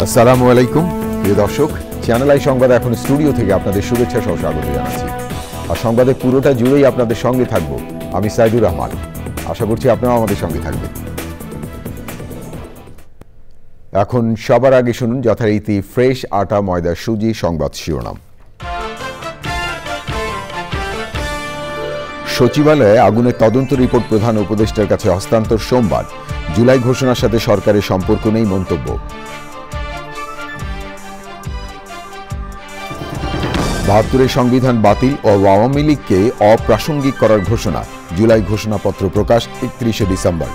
আসসালামু আলাইকুম প্রিয় দর্শক, চ্যানেল আই সংবাদ এখন স্টুডিও থেকে আপনাদের শুভেচ্ছা সহ স্বাগত জানাচ্ছি। আর সংবাদের পুরোটা জুড়েই আপনাদের সঙ্গে থাকবো আমি সাইদুর রহমান। আশা করছি আপনারাও আমাদের সঙ্গে থাকবেন। এখন সবার আগে শুনুন যথারীতি ফ্রেশ আটা ময়দা সুজি সংবাদ শিরোনাম। সচিবালয়ে আগুনের তদন্ত রিপোর্ট প্রধান উপদেষ্টার কাছে হস্তান্তর সোমবার। জুলাই ঘোষণার সাথে সরকারের সম্পর্ক নেই মন্তব্য। ৭২ সংবিধান বাতিল ও আওয়ামী লীগকে অপ্রাসঙ্গিক করার ঘোষণা। জুলাই ঘোষণাপত্র প্রকাশ ৩১ ডিসেম্বর।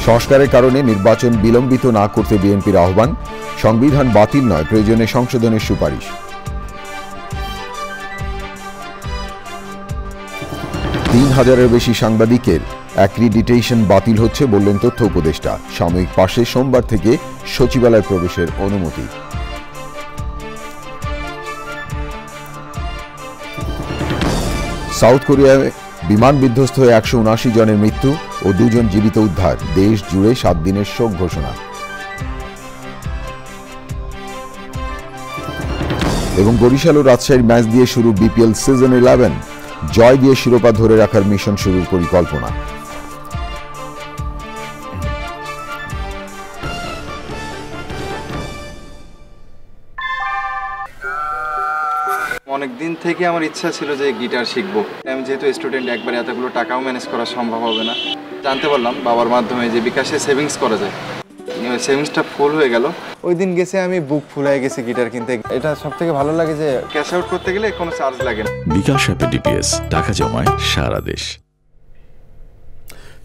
সংস্কারের কারণে নির্বাচন বিলম্বিত না করতে বিএনপির আহ্বান। সংবিধান বাতিল নয়, প্রয়োজনে সংশোধনের সুপারিশ। ৩,০০০-এর বেশি সাংবাদিকের অ্যাক্রিডিটেশন বাতিল হচ্ছে বললেন তথ্য উপদেষ্টা। সাময়িক পাশে সোমবার থেকে সচিবালয় প্রবেশের অনুমতি। সাউথ কোরিয়ায় বিমান বিধ্বস্ত হয়ে ১৭৯ জনের মৃত্যু ও ২ জন জীবিত উদ্ধার। দেশ জুড়ে ৭ দিনের শোক ঘোষণা। এবং বরিশাল ও রাজশাহীর ম্যাচ দিয়ে শুরু বিপিএল সিজন 11। জয় দিয়ে শিরোপা ধরে রাখার মিশন শুরুর পরিকল্পনা। অনেকদিন থেকে আমার ইচ্ছা ছিল যে গিটার শিখবো। আমি যেহেতু স্টুডেন্ট, একবারে এতগুলো টাকাও ম্যানেজ করা সম্ভব হবে না। জানতে পারলাম বাবার মাধ্যমে যে বিকাশে সেভিংস করা যায়। সেভিংসটা ফুল হয়ে গেল। ওই দিন গেছে আমি বুক ফুল হয়ে গেছে গিটার কিনতে। এটা সব থেকে ভালো লাগে যে ক্যাশ আউট করতে গেলে কোনো চার্জ লাগে না। বিকাশ অ্যাপে ডিপিএস টাকা জমায় সারা দেশ।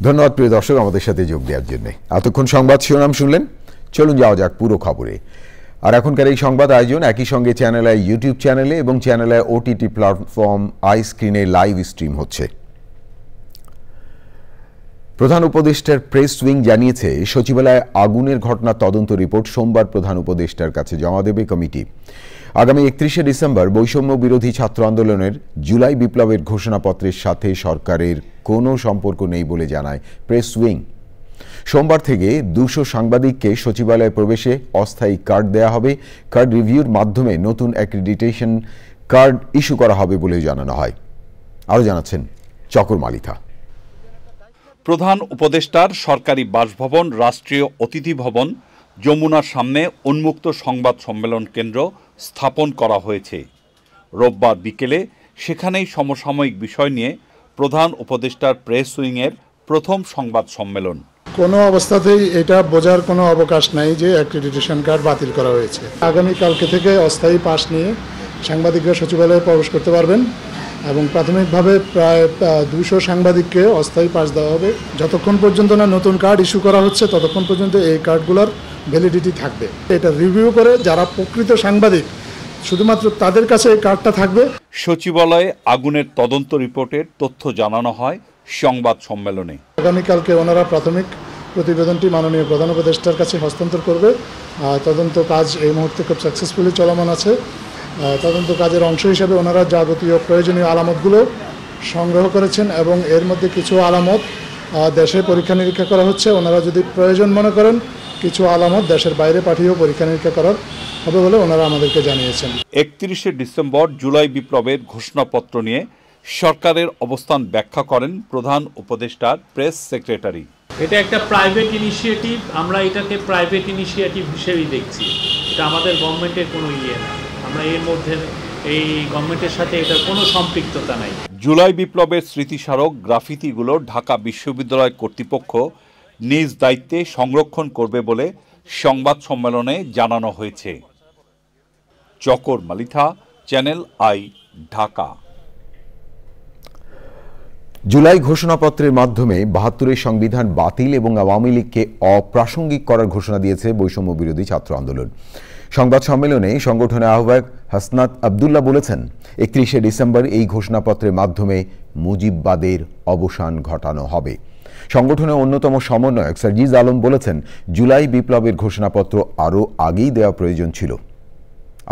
ধন্যবাদ প্রিয় দর্শক আমাদের সাথে যোগ দেওয়ার জন্য। এতক্ষণ সংবাদ শিরোনাম শুনলেন, চলুন যাওয়া যাক পুরো খবরে। আর এখনকার এই সংবাদ আয়োজন একই সঙ্গে চ্যানেল আই ইউটিউব চ্যানেলে এবং channel I OTT platform I স্ক্রিনে লাইভ স্ট্রিম হচ্ছে। প্রধান উপদেষ্টার প্রেস উইং জানিয়েছে, সচিবালয়ে আগুনের ঘটনা তদন্ত রিপোর্ট সোমবার প্রধান উপদেষ্টার কাছে জমা দেবে কমিটি। আগামী ৩১ ডিসেম্বর বৈষম্য বিরোধী ছাত্র আন্দোলনের জুলাই বিপ্লবের ঘোষণাপত্রের সাথে সরকারের কোনো সম্পর্ক নেই বলে জানায় প্রেস উইং। সোমবার থেকে ২০০ সাংবাদিককে সচিবালয়ে প্রবেশে অস্থায়ী কার্ড দেয়া হবে। কার্ড রিভিউর মাধ্যমে নতুন অ্যাক্রিডিটেশন কার্ড ইস্যু করা হবে বলে জানানো হয়। আরও জানাচ্ছেন চকর মালিথা। প্রধান উপদেষ্টার সরকারি বাসভবন রাষ্ট্রীয় অতিথি ভবন যমুনার সামনে উন্মুক্ত সংবাদ সম্মেলন কেন্দ্র স্থাপন করা হয়েছে। রোববার বিকেলে সেখানেই সমসাময়িক বিষয় নিয়ে প্রধান উপদেষ্টার প্রেস উইংয়ের প্রথম সংবাদ সম্মেলন। কোনো অবস্থাতেই এটা বোঝার কোনো অবকাশ নাই যে অ্যাক্রিডিটেশন কার্ড বাতিল করা হয়েছে। আগামীকালকে থেকে অস্থায়ী পাস নিয়ে সাংবাদিকরা সচিবালয়ে প্রবেশ করতে পারবেন এবং প্রাথমিকভাবে প্রায় ২০০ সাংবাদিককে অস্থায়ী পাস দেওয়া হবে। যতক্ষণ পর্যন্ত না নতুন কার্ড ইস্যু করা হচ্ছে ততক্ষণ পর্যন্ত এই কার্ডগুলোর ভ্যালিডিটি থাকবে। এটা রিভিউ করে যারা প্রকৃত সাংবাদিক শুধুমাত্র তাদের কাছে এই কার্ডটা থাকবে। সচিবালয়ে আগুনের তদন্ত রিপোর্টের তথ্য জানানো হয় সংবাদ সম্মেলনে। আগামীকালকে ওনারা প্রাথমিক প্রতিবেদনটি মাননীয় প্রধান উপদেষ্টার কাছে হস্তান্তর করবে। তদন্ত কাজ এই মুহূর্তে খুব সাকসেসফুলি চলমান আছে। তদন্ত কাজের অংশ হিসেবে ওনারা যাবতীয় প্রয়োজনীয় আলামতগুলো সংগ্রহ করেছেন এবং এর মধ্যে কিছু আলামত দেশে পরীক্ষা নিরীক্ষা করা হচ্ছে। ওনারা যদি প্রয়োজন মনে করেন কিছু আলামত দেশের বাইরে পাঠিয়েও পরীক্ষা নিরীক্ষা করার হবে বলে ওনারা আমাদেরকে জানিয়েছেন। ৩১ ডিসেম্বর জুলাই বিপ্লবের ঘোষণাপত্র নিয়ে সরকারের অবস্থান ব্যাখ্যা করেন প্রধান উপদেষ্টার প্রেস সেক্রেটারি। এটা একটা প্রাইভেট ইনিশিয়েটিভ, আমরা এটাকে প্রাইভেট ইনিশিয়েটিভ হিসেবেই দেখছি। এটা আমাদের গভর্নমেন্টের কোনো ইয়ে না, আমরা এর মধ্যে এই গভর্নমেন্টের সাথে এটার কোনো সম্পৃক্ততা নাই। জুলাই বিপ্লবের স্মৃতিস্মারক গ্রাফিতিগুলো ঢাকা বিশ্ববিদ্যালয় কর্তৃপক্ষ নিজ দায়িত্বে সংরক্ষণ করবে বলে সংবাদ সম্মেলনে জানানো হয়েছে। চকর মালিথা, চ্যানেল আই, ঢাকা। জুলাই ঘোষণাপত্রের মাধ্যমে ৭২-এর সংবিধান বাতিল এবং আওয়ামী লীগকে অপ্রাসঙ্গিক করার ঘোষণা দিয়েছে বৈষম্য বিরোধী ছাত্র আন্দোলন। সংবাদ সম্মেলনে সংগঠনের আহ্বায়ক হাসনাত আবদুল্লাহ বলেছেন, ৩১শে ডিসেম্বর এই ঘোষণাপত্রের মাধ্যমে মুজিববাদের অবসান ঘটানো হবে। সংগঠনের অন্যতম সমন্বয়ক সার্জিজ আলম বলেছেন, জুলাই বিপ্লবের ঘোষণাপত্র আরও আগেই দেওয়া প্রয়োজন ছিল।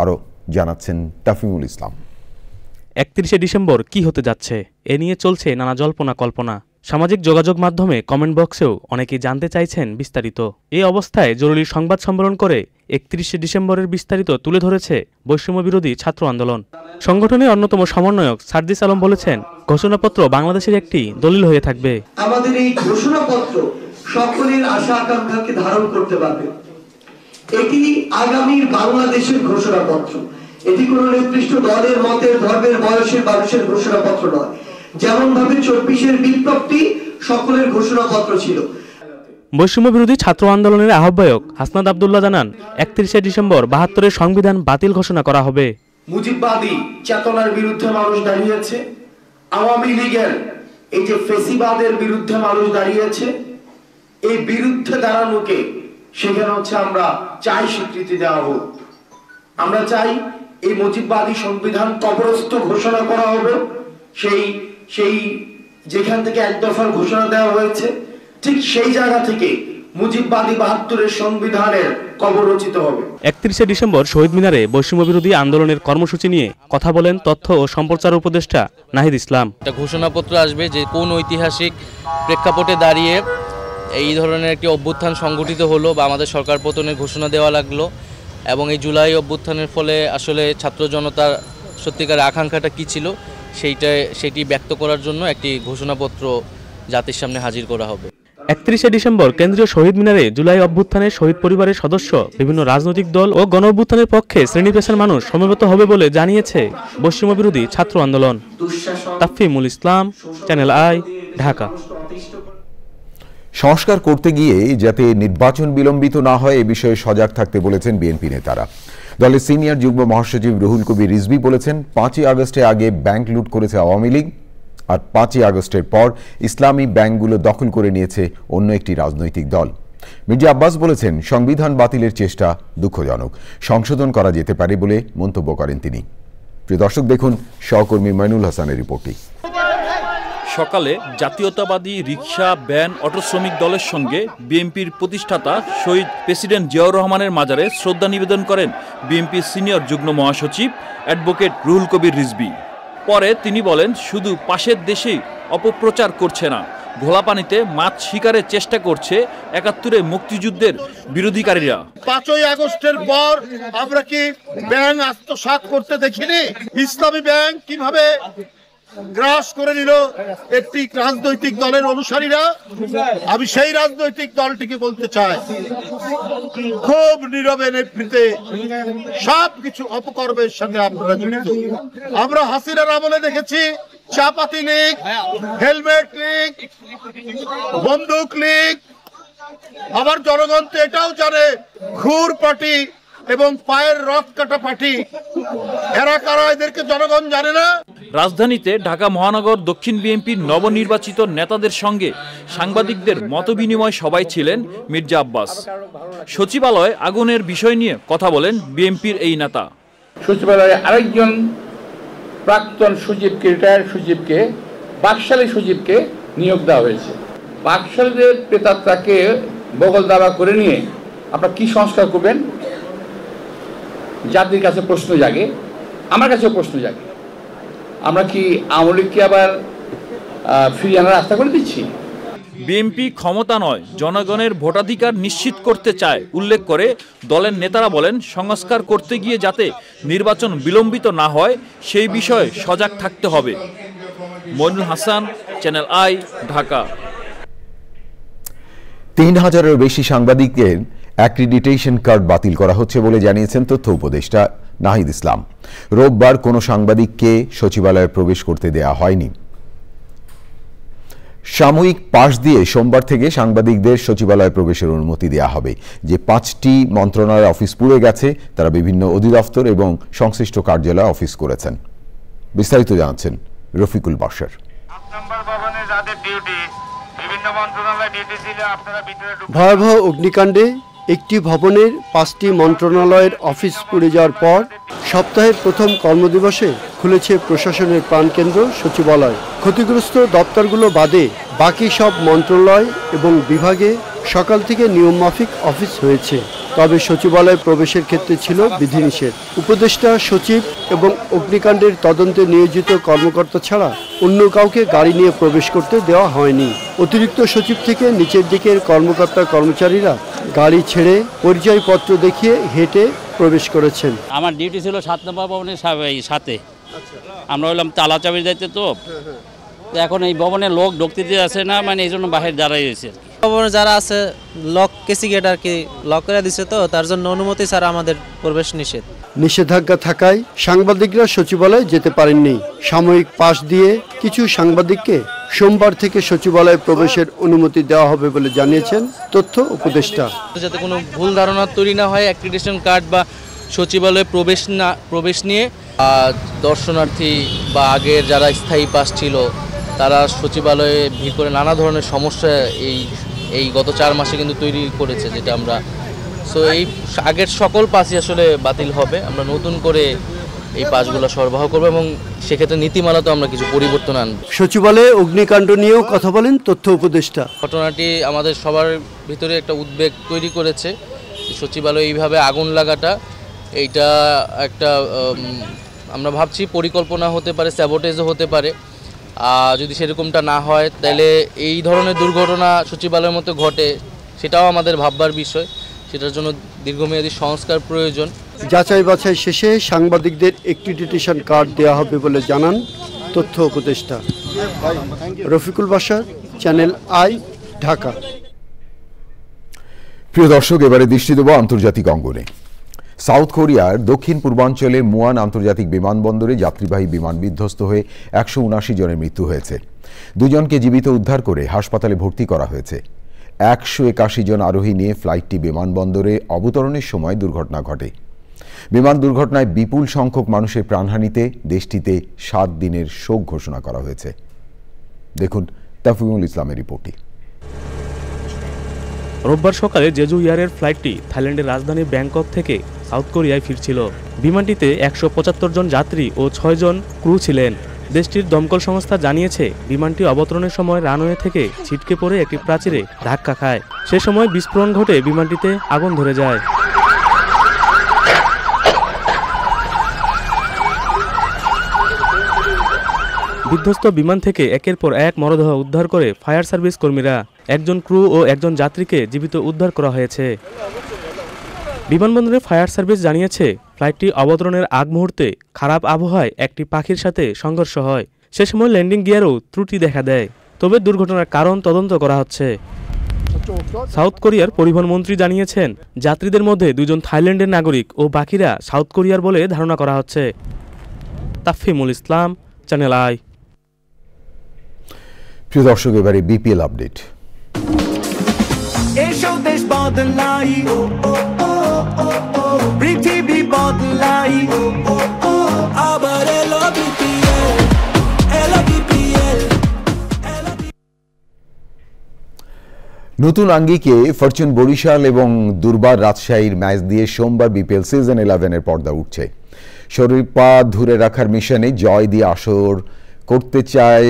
আরও জানাচ্ছেন তাফিমুল ইসলাম। ৩১শে ডিসেম্বর কি হতে যাচ্ছে এ নিয়ে চলছে নানা জল্পনা কল্পনা। সামাজিক যোগাযোগ মাধ্যমে কমেন্ট বক্সেও অনেকেই জানতে চাইছেন বিস্তারিত। এই অবস্থায় জরুরি সংবাদ সম্মেলন করে ৩১শে ডিসেম্বরের বিস্তারিত তুলে ধরেছে বৈষম্য বিরোধী ছাত্র আন্দোলন। সংগঠনের অন্যতম সমন্বয়ক সার্জিস আলম বলেছেন, ঘোষণাপত্র বাংলাদেশের একটি দলিল হয়ে থাকবে। আমাদের এই ঘোষণাপত্র সকলের আশা আকাঙ্ক্ষাকে ধারণ করতে পারবে। এটি আগামীর বাংলাদেশের ঘোষণাপত্র। এটি কোন নির্দিষ্ট দলের, মতের, ধর্মের, বয়সের মানুষের ঘোষণাপত্র নয়। যেমন ভাবে ২৪-এর বিপ্লবটি সকলের ঘোষণাপত্র ছিল। বৈষম্য বিরোধী ছাত্র আন্দোলনের আহ্বায়ক হাসনাত আবদুল্লাহ জানান, ৩১শে ডিসেম্বর ৭২-এর সংবিধান বাতিল ঘোষণা করা হবে। মুজিববাদী চেতনার বিরুদ্ধে মানুষ দাঁড়িয়েছে, আওয়ামী লীগের এই যে ফেসিবাদের বিরুদ্ধে মানুষ দাঁড়িয়েছে। এই বিরুদ্ধে দাঁড়ানোকে সেখানে আমরা চাই স্বীকৃতি দেওয়া হোক। আমরা চাই এই মুজিববাদী সংবিধান কবরস্থ ঘোষণা করা হবে। সেই যেখান থেকে এক দফার ঘোষণা দেওয়া হয়েছে, ঠিক সেই জায়গা থেকে মুজিববাদী ৭২-এর সংবিধানের কবর রচিত হবে। ৩১শে ডিসেম্বর শহীদ মিনারে বৈষম্য বিরোধী আন্দোলনের কর্মসূচি নিয়ে কথা বলেন তথ্য ও সম্প্রচার উপদেষ্টা নাহিদ ইসলাম। একটা ঘোষণাপত্র আসবে যে কোন ঐতিহাসিক প্রেক্ষাপটে দাঁড়িয়ে এই ধরনের একটি অভ্যুত্থান সংগঠিত হলো বা আমাদের সরকার পতনের ঘোষণা দেওয়া লাগলো, এবং এই জুলাই অভ্যুত্থানের ফলে আসলে ছাত্র জনতার সত্যিকার আকাঙ্ক্ষাটা কী ছিল সেটি ব্যক্ত করার জন্য একটি ঘোষণাপত্র জাতির সামনে হাজির করা হবে। ৩১শে ডিসেম্বর কেন্দ্রীয় শহীদ মিনারে জুলাই অভ্যুত্থানের শহীদ পরিবারের সদস্য, বিভিন্ন রাজনৈতিক দল ও গণ অভ্যুত্থানের পক্ষে শ্রেণী পেশার মানুষ সমবেত হবে বলে জানিয়েছে বৈষম্য বিরোধী ছাত্র আন্দোলন। তাফিমুল ইসলাম, চ্যানেল আই, ঢাকা। সংস্কার করতে গিয়ে যাতে নির্বাচন বিলম্বিত না হয় এ বিষয়ে সজাগ থাকতে বলেছেন বিএনপি নেতারা। দলের সিনিয়র যুগ্ম মহাসচিব রুহুল কবির রিজভী বলেছেন, ৫ই আগস্টের আগে ব্যাংক লুট করেছে আওয়ামী লীগ, আর ৫ই আগস্টের পর ইসলামী ব্যাংকগুলো দখল করে নিয়েছে অন্য একটি রাজনৈতিক দল। মির্জা আব্বাস বলেছেন, সংবিধান বাতিলের চেষ্টা দুঃখজনক, সংশোধন করা যেতে পারে বলে মন্তব্য করেন তিনি। প্রিয় দর্শক, দেখুন সহকর্মী মাইনুল হাসানের রিপোর্টটি। সকালে জাতীয়তাবাদী রিকশা, ভ্যান, অটো শ্রমিক দলের সঙ্গে বিএনপির প্রতিষ্ঠাতা শহীদ প্রেসিডেন্ট জিয়াউর রহমানের মাজারে শ্রদ্ধা নিবেদন করেন বিএনপির সিনিয়র যুগ্ম মহাসচিব অ্যাডভোকেট রুহুল কবির রিজভী। পরে তিনি বলেন, শুধু পাশের দেশেই অপপ্রচার করছে না, ঘোলাপানিতে মাছ শিকারের চেষ্টা করছে ৭১-এ মুক্তিযুদ্ধের বিরোধীকারীরা। ৫ই আগস্টের পর আমরা কি ব্যাংক আত্মসাৎ করতে দেখিনি? ইসলামী ব্যাংক কিভাবে গ্রাস করে নিল একটি রাজনৈতিক দলের অনুসারীরা? আমি সেই রাজনৈতিক দলটিকে বলতে চাই, খুব নীরবে নেতৃত্বে সবকিছু অপকর্মের সঙ্গে আপনারা জড়িত। আমরা হাসিনার আমলে দেখেছি চাপাতি লীগ, হেলমেট লীগ, বন্দুক লীগ। আবার জনগণ তো এটাও জানে ঘুর পার্টি এবং পায়ের রথ কাটা পার্টি এরা কারা, এদেরকে জনগণ জানে না। রাজধানীতে ঢাকা মহানগর দক্ষিণ বিএনপির নবনির্বাচিত নেতাদের সঙ্গে সাংবাদিকদের মতবিনিময় সভায় ছিলেন মির্জা আব্বাস। সচিবালয়ে আগুনের বিষয় নিয়ে কথা বলেন বিএনপির এই নেতা। সচিবালয়ে আরেকজন প্রাক্তন সচিবকে, রিটায়ার্ড সচিবকে, বাকশালী সচিবকে নিয়োগ দেওয়া হয়েছে। বাকশালীদের প্রেতাত্মাকে বগল দাবা করে নিয়ে আপনারা কি সংস্কার করবেন? জাতির কাছে প্রশ্ন জাগে, আমার কাছেও প্রশ্ন জাগে। আমরা কি আওয়ামী লীগকে আবার ফিরিয়ে আনার রাস্তা করে দিচ্ছি? বিএনপি ক্ষমতা নয়, জনগণের ভোটাধিকার নিশ্চিত করতে চায় উল্লেখ করে দলের নেতারা বলেন, সংস্কার করতে গিয়ে যাতে নির্বাচন বিলম্বিত না হয় সেই বিষয়ে সজাগ থাকতে হবে। Mainul Hasan, channel i, Dhaka. ৩,০০০-এরও বেশি সাংবাদিকদের অ্যাক্রিডিটেশন কার্ড বাতিল করা হচ্ছে বলে জানিয়েছেন তথ্য উপদেষ্টা নাহিদ ইসলাম। রোববার কোনো সাংবাদিককে সচিবালয়ে প্রবেশ করতে দেয়া হয়নি। সাময়িক পাশ দিয়ে সোমবার থেকে সাংবাদিকদের সচিবালয়ে প্রবেশের অনুমতি দেওয়া হবে। যে 5টি মন্ত্রণালয়ের অফিস পুড়ে গেছে তারা বিভিন্ন অধিদপ্তর এবং সংশ্লিষ্ট কার্যালয়ে অফিস করেছেন। বিস্তারিত জানাচ্ছেন রফিকুল বাশার। ভয়াবহ অগ্নিকাণ্ডে একটি ভবনের 5টি মন্ত্রণালয়ের অফিস পুড়ে যাওয়ার পর সপ্তাহের প্রথম কর্মদিবসে খুলেছে প্রশাসনের প্রাণকেন্দ্র সচিবালয়। ক্ষতিগ্রস্ত দপ্তরগুলো বাদে বাকি সব মন্ত্রণালয় এবং বিভাগে সকাল থেকে নিয়মমাফিক অফিস হয়েছে। তবে সচিবালয়ে প্রবেশের ক্ষেত্রে ছিল বিধিনিষেধ। উপদেষ্টা, সচিব এবং অগ্নিকাণ্ডের তদন্তে নিয়োজিত কর্মকর্তা ছাড়া অন্য কাউকে গাড়ি নিয়ে প্রবেশ করতে দেওয়া হয়নি। অতিরিক্ত সচিব থেকে নিচের দিকের কর্মকর্তা কর্মচারীরা গাড়ি ছেড়ে পরিচয়পত্র দেখিয়ে হেঁটে প্রবেশ করেছেন। আমার ডিউটি ছিল 7 নম্বর ভবনের সাথে। আমরা হলাম তালা চাবির দায়িত্বে, তো এখন এই ভবনে লোক ঢুকতে দিতে না, মানে এই জন্য বাহির দাঁড়াই রয়েছে। ভবনে যারা আছে লক কেসি গেট আর কি লক করে দিছে, তো তার জন্য অনুমতি ছাড়া আমাদের প্রবেশ নিষেধ। নিষেধাজ্ঞা থাকায় সাংবাদিকরা সচিবালয়ে যেতে পারেননি। সাময়িক পাশ দিয়ে কিছু সাংবাদিককে সোমবার থেকে সচিবালয়ে প্রবেশের অনুমতি দেওয়া হবে বলে জানিয়েছেন তথ্য উপদেষ্টা। যাতে কোনো ভুল ধারণা তৈরি না হয়, অ্যাক্রিডিটেশন কার্ড বা সচিবালয়ে প্রবেশ নিয়ে দর্শনার্থী বা আগের যারা স্থায়ী পাস ছিল তারা সচিবালয়ে ভিড় করে নানা ধরনের সমস্যা এই গত 4 মাসে কিন্তু তৈরি করেছে, যেটা আমরা এই আগের সকল পাসই আসলে বাতিল হবে। আমরা নতুন করে এই পাসগুলো সরবরাহ করবো এবং সেক্ষেত্রে নীতিমালাতেও আমরা কিছু পরিবর্তন আনব। সচিবালয়ে অগ্নিকাণ্ড নিয়েও কথা বলেন তথ্য উপদেষ্টা। ঘটনাটি আমাদের সবার ভিতরে একটা উদ্বেগ তৈরি করেছে। সচিবালয়ে এইভাবে আগুন লাগাটা, এইটা একটা আমরা ভাবছি পরিকল্পনা হতে পারে, স্যাবোটেজও হতে পারে। যদি সেরকমটা না হয় তাহলে এই ধরনের দুর্ঘটনা সচিবালয়ের মতো ঘটে, সেটাও আমাদের ভাববার বিষয়। সেটার জন্য দীর্ঘমেয়াদী সংস্কার প্রয়োজন। যাচাই বাছাই শেষে সাংবাদিকদের অ্যাক্রিডিটেশন কার্ড দেওয়া হবে বলে জানান তথ্য উপদেষ্টা। Rafiqul Bashar, channel i, Dhaka. প্রিয় দর্শক, এবারে দৃষ্টি দেব আন্তর্জাতিক অঙ্গনে। সাউথ কোরিয়ার দক্ষিণ পূর্বাঞ্চলে মুয়ান আন্তর্জাতিক বিমানবন্দরে যাত্রীবাহী বিমান বিধ্বস্ত হয়ে 179 জনের মৃত্যু হয়েছে। 2 জনকে জীবিত উদ্ধার করে হাসপাতালে ভর্তি করা হয়েছে। 181 জন আরোহী নিয়ে ফ্লাইটটি বিমানবন্দরে অবতরণের সময় দুর্ঘটনা ঘটে। বিমান দুর্ঘটনায় বিপুল সংখ্যক মানুষের প্রাণহানিতে দেশটিতে 7 দিনের শোক ঘোষণা করা হয়েছে। দেখুন তাফিমুল ইসলামের রিপোর্টটি। রোববার সকালে জেজু এয়ারের ফ্লাইটটি থাইল্যান্ডের রাজধানী ব্যাংকক থেকে সাউথ কোরিয়ায় ফিরছিল। বিমানটিতে 175 জন যাত্রী ও 6 জন ক্রু ছিলেন। দেশটির দমকল সংস্থা জানিয়েছে, বিমানটি অবতরণের সময় রানওয়ে থেকে ছিটকে পড়ে একটি প্রাচীরে ধাক্কা খায়। সে সময় বিস্ফোরণ ঘটে বিমানটিতে আগুন ধরে যায়। বিধ্বস্ত বিমান থেকে একের পর এক মরদেহ উদ্ধার করে ফায়ার সার্ভিস কর্মীরা। 1 জন ক্রু ও 1 জন যাত্রীকে জীবিত উদ্ধার করা হয়েছে। বিমানবন্দরে ফায়ার সার্ভিস জানিয়েছে, ফ্লাইটটি অবতরণের আগ মুহূর্তে খারাপ আবহাওয়ায় একটি পাখির সাথে সংঘর্ষ হয়। সে সময় ল্যান্ডিং গিয়ারও ত্রুটি দেখা দেয়। তবে দুর্ঘটনার কারণ তদন্ত করা হচ্ছে। সাউথ কোরিয়ার পরিবহন মন্ত্রী জানিয়েছেন, যাত্রীদের মধ্যে 2 জন থাইল্যান্ডের নাগরিক ও বাকিরা সাউথ কোরিয়ার বলে ধারণা করা হচ্ছে। তাফিমুল ইসলাম, চ্যানেল আই। প্রিয় দর্শক, এবারে বিপিএল আপডেট। নতুন আঙ্গিকে ফরচুন বরিশাল এবং দুর্বার রাজশাহীর ম্যাচ দিয়ে সোমবার বিপিএল সিজন 11-এর পর্দা উঠছে। শরীরপা ধরে রাখার মিশনে জয় দিয়ে আসর করতে চায়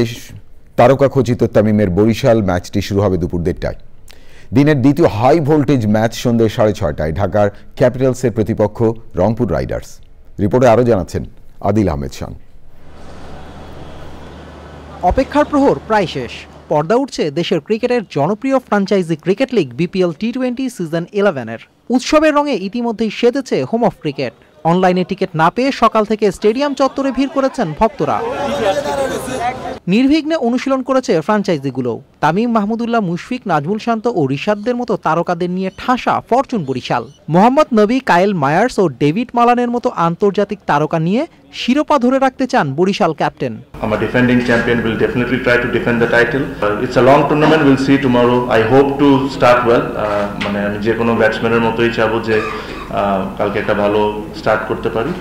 তারকা খচিত তামিমের বরিশাল। ম্যাচটি শুরু হবে দুপুর 1টায়। দিনের দ্বিতীয় হাই ভোল্টেজ ম্যাচ সন্ধ্যে 6:30টায় ঢাকার ক্যাপিটালসের প্রতিপক্ষ রংপুর রাইডার্স। রিপোর্টে আরও জানাচ্ছেন আদিল আহমেদ শান। অপেক্ষার প্রহর প্রায় শেষ। পর্দা উঠছে দেশের ক্রিকেটের জনপ্রিয় ফ্র্যাঞ্চাইজি ক্রিকেট লিগ বিপিএল টি-20 সিজন 11-এর। উৎসবের রঙে ইতিমধ্যেই সেজেছে হোম অফ ক্রিকেট। অনলাইনে টিকিট না পেয়ে সকাল থেকে স্টেডিয়াম চত্বরে ভিড় করেছেন ভক্তরা। নির্বিঘ্নে অনুশীলন করেছে ফ্র্যাঞ্চাইজিগুলো। তামিম, মাহমুদুল্লাহ, মুশফিক, নাজমুল শান্ত ও রিশাদদের মতো তারকাদের নিয়ে ঠাসা ফরচুন বরিশাল। মোহাম্মদ নবী, কায়েল মায়ার্স ও ডেভিড মালানের মতো আন্তর্জাতিক তারকা নিয়ে শিরোপা ধরে রাখতে চান Barishal captain. I'm a defending champion, will definitely try to defend the title. It's a long tournament, we'll see tomorrow. I hope to start well. মানে আমি যে কোনো ব্যাটসম্যানের মতোই চাবো যে কালকে একটা ভালো স্টার্ট করতে পারি।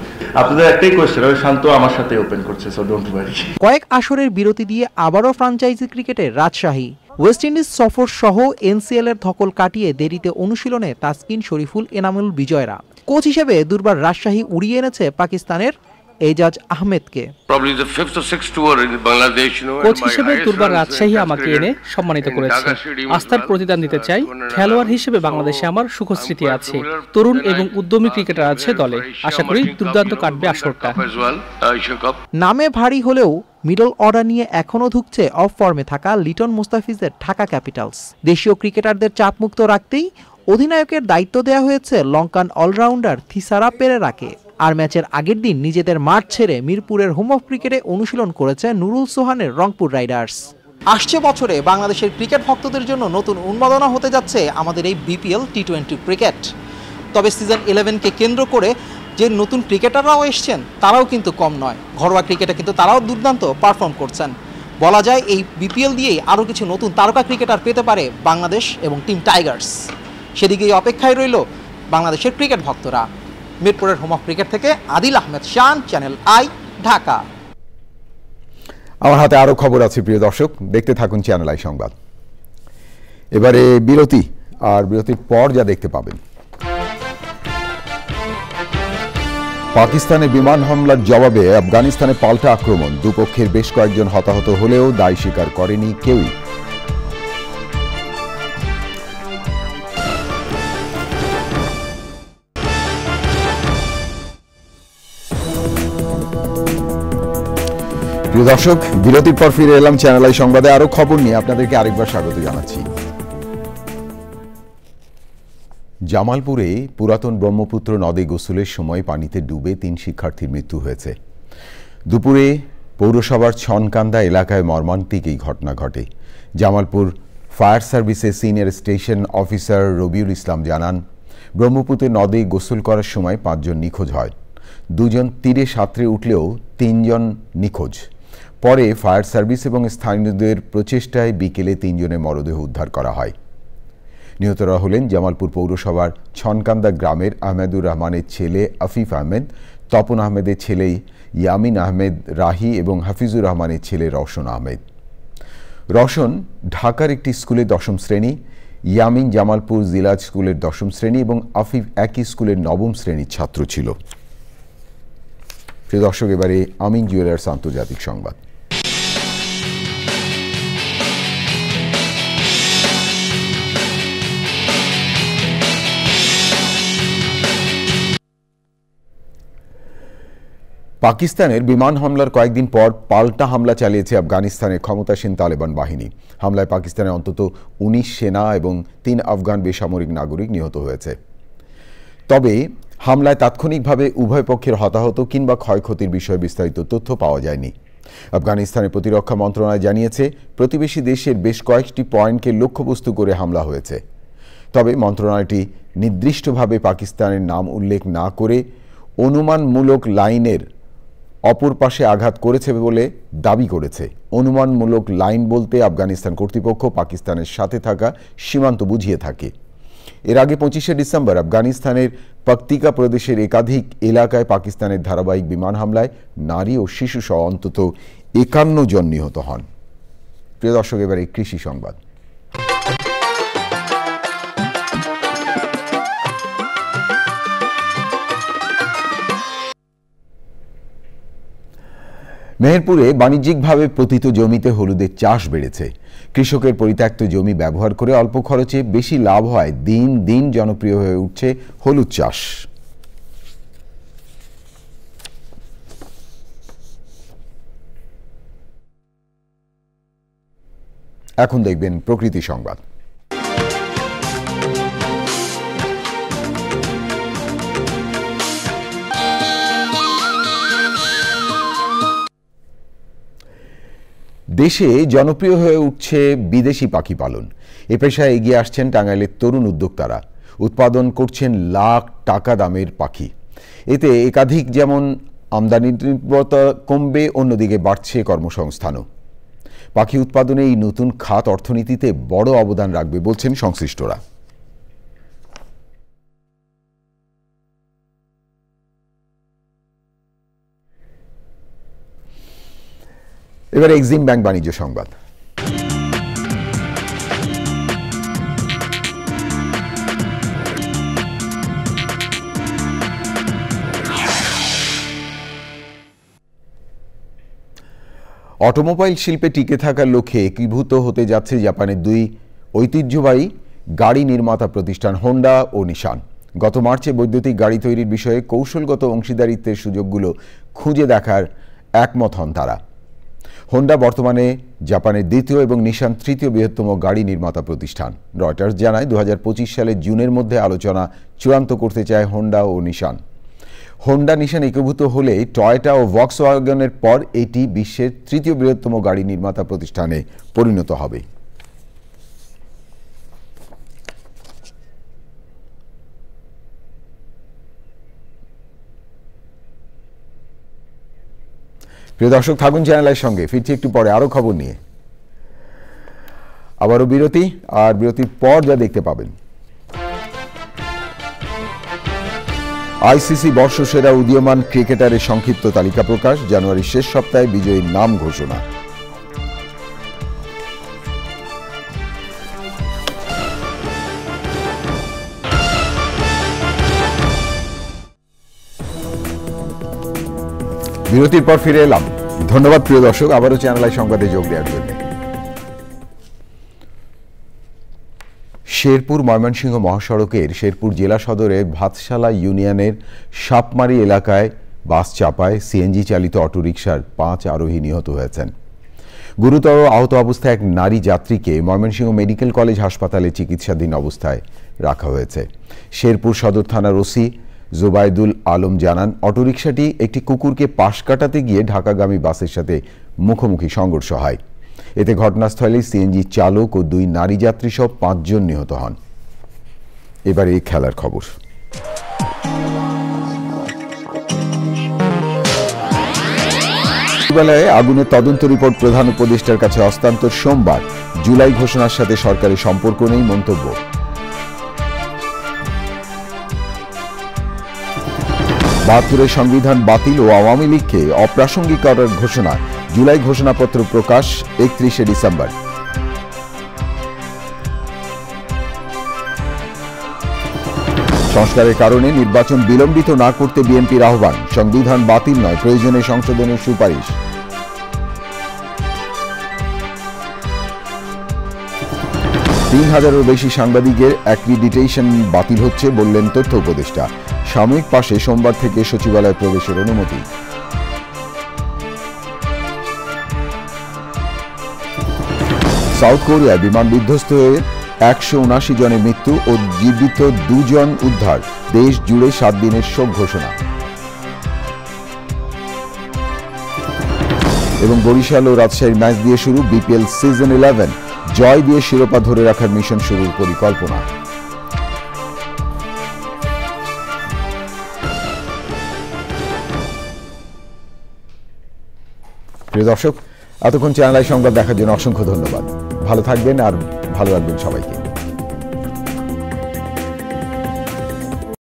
আপনাদের একটাই কোয়েশ্চেন, শান্ত আমার সাথে ওপেন করছে, সো ডোন্ট ওয়ারি। কয়েক আসরের বিরতি দিয়ে আবারও ফ্র্যাঞ্চাইজি ক্রিকেটে রাজশাহী। ওয়েস্ট ইন্ডিজ সফর সহ এনসিএল এর ধকল কাটিয়ে দেরিতে অনুশীলনে তাসকিন, শরীফুল, এনামুল বিজয়রা। কোচ হিসেবে দুর্বার রাজশাহী উড়িয়ে এনেছে পাকিস্তানের এজাজ আহমেদকে। কোচ হিসেবে দুর্বার রাজশাহী আমাকে এনে সম্মানিত করেছে। আস্থার প্রতিদান দিতে চাই। খেলোয়াড় হিসেবে বাংলাদেশে আমার সুখস্মৃতি আছে, তরুণ এবং উদ্যমী ক্রিকেটার আছে দলে। আশা করি দুর্দান্ত কাটবে আসরটা। নামে ভারী হলেও মিডল অর্ডার নিয়ে এখনও ধুঁকছে অফ ফর্মে থাকা লিটন মুস্তাফিজের ঢাকা ক্যাপিটালস। দেশীয় ক্রিকেটারদের চাপমুক্ত রাখতেই অধিনায়কের দায়িত্ব দেওয়া হয়েছে লঙ্কান অলরাউন্ডার থিসারা পেরেরাকে। আর ম্যাচের আগের দিন নিজেদের মাঠ ছেড়ে মিরপুরের হোম অফ ক্রিকেটে অনুশীলন করেছে নুরুল সোহানের রংপুর রাইডার্স। আসছে বছরে বাংলাদেশের ক্রিকেট ভক্তদের জন্য নতুন উন্মাদনা হতে যাচ্ছে আমাদের এই বিপিএল টি20 ক্রিকেট। তবে সিজন 11কে কেন্দ্র করে যে নতুন ক্রিকেটাররাও এসছেন তারাও কিন্তু কম নয়। ঘরোয়া ক্রিকেটে কিন্তু তারাও দুর্দান্ত পারফর্ম করছেন। বলা যায় এই বিপিএল দিয়েই আরও কিছু নতুন তারকা ক্রিকেটার পেতে পারে বাংলাদেশ এবং টিম টাইগার্স। সেদিকেই অপেক্ষায় রইল বাংলাদেশের ক্রিকেট ভক্তরা। মিরপুরের হোম অফ ক্রিকেট থেকে আদিল আহমেদ শান, চ্যানেল আই, ঢাকা। আমার হাতে আরো খবর আছে প্রিয় দর্শক, দেখতে থাকুন চ্যানেল আই সংবাদ। এবারে বিরতি, আর বিরতির পর যা দেখতে পাবেন। পাকিস্তানের বিমান হামলার জবাবে আফগানিস্তানে পাল্টা আক্রমণ। দুপক্ষের বেশ কয়েকজন হতাহত হলেও দায় স্বীকার করেনি কেউই। প্রিয় দর্শক, বিরতির পর ফিরে এলাম চ্যানেল আই সংবাদে। আরো খবর নিয়ে আপনাদেরকে আরেকবার স্বাগত জানাচ্ছি। জামালপুরে পুরাতন ব্রহ্মপুত্র নদে গোসলের সময় পানিতে ডুবে 3 শিক্ষার্থীর মৃত্যু হয়েছে। দুপুরে পৌরসভার ছনকান্দা এলাকায় মর্মান্তিক এই ঘটনা ঘটে। জামালপুর ফায়ার সার্ভিসের senior station officer Rabiul Islam জানান, ব্রহ্মপুত্র নদে গোসল করার সময় 5 জন নিখোঁজ হয়। 2 জন তীরে সাঁতরে উঠলেও 3 জন নিখোঁজ। পরে ফায়ার সার্ভিস এবং স্থানীয়দের প্রচেষ্টায় বিকেলে 3 জনের মরদেহ উদ্ধার করা হয়। নিহতরা হলেন জামালপুর পৌরসভার ছনকান্দা গ্রামের আহমেদুর রহমানের ছেলে আফিফ আহমেদ, তপন আহমেদের ছেলে ইয়ামিন আহমেদ রাহি এবং হাফিজুর রহমানের ছেলে রওশন আহমেদ। রওশন ঢাকার একটি স্কুলের 10ম শ্রেণী, ইয়ামিন জামালপুর জিলা স্কুলের 10ম শ্রেণী এবং আফিফ একই স্কুলের 9ম শ্রেণীর ছাত্র ছিল। প্রিয় দর্শক, এবারে আমিন জুয়েলার্স আন্তর্জাতিক সংবাদ। পাকিস্তানের বিমান হামলার কয়েকদিন পর পাল্টা হামলা চালিয়েছে আফগানিস্তানের ক্ষমতাসীন তালেবান বাহিনী। হামলায় পাকিস্তানের অন্তত 19 সেনা এবং 3 আফগান বেসামরিক নাগরিক নিহত হয়েছে। তবে হামলায় তাৎক্ষণিকভাবে উভয় পক্ষের হতাহত কিংবা ক্ষয়ক্ষতির বিষয়ে বিস্তারিত তথ্য পাওয়া যায়নি। আফগানিস্তানের প্রতিরক্ষা মন্ত্রণালয় জানিয়েছে, প্রতিবেশী দেশের বেশ কয়েকটি পয়েন্টকে লক্ষ্যবস্তু করে হামলা হয়েছে। তবে মন্ত্রণালয়টি নির্দিষ্টভাবে পাকিস্তানের নাম উল্লেখ না করে অনুমানমূলক লাইনের অপর পাশে আঘাত করেছে বলে দাবি করেছে। অনুমানমূলক লাইন বলতে আফগানিস্তান কর্তৃপক্ষ পাকিস্তানের সাথে থাকা সীমান্ত বুঝিয়ে থাকে। এর আগে 25শে ডিসেম্বর আফগানিস্তানের পাকতিকা প্রদেশের একাধিক এলাকায় পাকিস্তানের ধারাবাহিক বিমান হামলায় নারী ও শিশু সহ অন্তত 51 জন নিহত হন। প্রিয় দর্শক, এবারে কৃষি সংবাদ। মেহেরপুরে বাণিজ্যিকভাবে পতিত জমিতে হলুদের চাষ বেড়েছে। কৃষকের পরিত্যক্ত জমি ব্যবহার করে অল্প খরচে বেশি লাভ হয় দিন দিন জনপ্রিয় হয়ে উঠছে হলুদ চাষ। এখন দেখবেন প্রকৃতি সংবাদ। দেশে জনপ্রিয় হয়ে উঠছে বিদেশি পাখি পালন। এ পেশায় এগিয়ে আসছেন টাঙ্গাইলের তরুণ উদ্যোক্তারা। উৎপাদন করছেন লাখ টাকা দামের পাখি। এতে একাধিক যেমন আমদানি নির্ভরতা কমবে, অন্যদিকে বাড়ছে কর্মসংস্থানও। পাখি উৎপাদনে এই নতুন খাত অর্থনীতিতে বড় অবদান রাখবে বলছেন সংশ্লিষ্টরা। এবার এক্সিম ব্যাংক বাণিজ্য সংবাদ। অটোমোবাইল শিল্পে টিকে থাকার লক্ষ্যে একীভূত হতে যাচ্ছে জাপানের দুই ঐতিহ্যবাহী গাড়ি নির্মাতা প্রতিষ্ঠান হোন্ডা ও নিশান। গত মার্চে বৈদ্যুতিক গাড়ি তৈরির বিষয়ে কৌশলগত অংশীদারিত্বের সুযোগগুলো খুঁজে দেখার একমত হন তারা। হোন্ডা বর্তমানে জাপানের দ্বিতীয় এবং নিশান তৃতীয় বৃহত্তম গাড়ি নির্মাতা প্রতিষ্ঠান। রয়টার্স জানায় 2025 সালের জুনের মধ্যে আলোচনা চূড়ান্ত করতে চায় হোন্ডা ও নিশান। হোন্ডা নিশান একীভূত হলে টয়োটা ও ভক্সওয়াগনের পর এটি বিশ্বের তৃতীয় বৃহত্তম গাড়ি নির্মাতা প্রতিষ্ঠানে পরিণত হবে। প্রিয় দর্শক, থাকুন চ্যানেলের সঙ্গে। ফিরছি একটু পরে আরো খবর নিয়ে। আবারও বিরতি, আর বিরতির পর যা দেখতে পাবেন, আইসিসি বর্ষসেরা উদীয়মান ক্রিকেটারের সংক্ষিপ্ত তালিকা প্রকাশ। জানুয়ারির শেষ সপ্তাহে বিজয়ীর নাম ঘোষণা। বিরতির পর ফিরে এলাম। ধন্যবাদ প্রিয় দর্শক, আবারও চ্যানেল আই সংবাদে যোগ দেওয়ার জন্য। শেরপুর ময়মনসিংহ মহাসড়কের শেরপুর জেলা সদরে ভাতশালা ইউনিয়নের সাপমারি এলাকায় বাস চাপায় সিএনজি চালিত অটোরিকশার 5 আরোহী নিহত হয়েছেন। গুরুতর আহত অবস্থায় এক নারী যাত্রীকে ময়মনসিংহ মেডিকেল কলেজ হাসপাতালে চিকিৎসাধীন অবস্থায় রাখা হয়েছে। শেরপুর সদর থানার ওসি জুবাইদুল আলম জানান, অটোরিকশাটি একটি কুকুরকে পাশ কাটাতে গিয়ে ঢাকাগামী বাসের সাথে মুখোমুখি সংঘর্ষ হয়। এতে ঘটনাস্থলে সিএনজি চালক ও 2 নারী যাত্রী সহ 5 জন নিহত হন। এবার এই খেলার খবর। সচিবালয়ে আগুনের তদন্ত রিপোর্ট প্রধান উপদেষ্টার কাছে হস্তান্তর সোমবার। জুলাই ঘোষণার সাথে সরকারি সম্পর্ক নেই মন্তব্য। বাহাত্তরের সংবিধান বাতিল ও আওয়ামী লীগকে অপ্রাসঙ্গিক করার ঘোষণা। জুলাই ঘোষণাপত্র প্রকাশ 31 ডিসেম্বর। সংস্কারের কারণে নির্বাচন বিলম্বিত না করতে বিএনপির আহ্বান। সংবিধান বাতিল নয়, প্রয়োজনে সংশোধনের সুপারিশ। তিন হাজারেরও বেশি সাংবাদিকের অ্যাক্রিডিটেশন বাতিল হচ্ছে বললেন তথ্য উপদেষ্টা। সাময়িক পাশে সোমবার থেকে সচিবালয়ে প্রবেশের অনুমতি। সাউথ কোরিয়ায় বিমান বিধ্বস্ত হয়ে 179 জনের মৃত্যু ও জীবিত 2 জন উদ্ধার। দেশ জুড়ে 7 দিনের শোক ঘোষণা। এবং বরিশাল ও রাজশাহীর ম্যাচ দিয়ে শুরু বিপিএল সিজন 11। জয় দিয়ে শিরোপা ধরে রাখার মিশন শুরুর পরিকল্পনা। প্রিয় দর্শক, এতক্ষণ চ্যানেল আই সংবাদ দেখার জন্য অসংখ্য ধন্যবাদ। ভালো থাকবেন আর ভালো রাখবেন সবাইকে।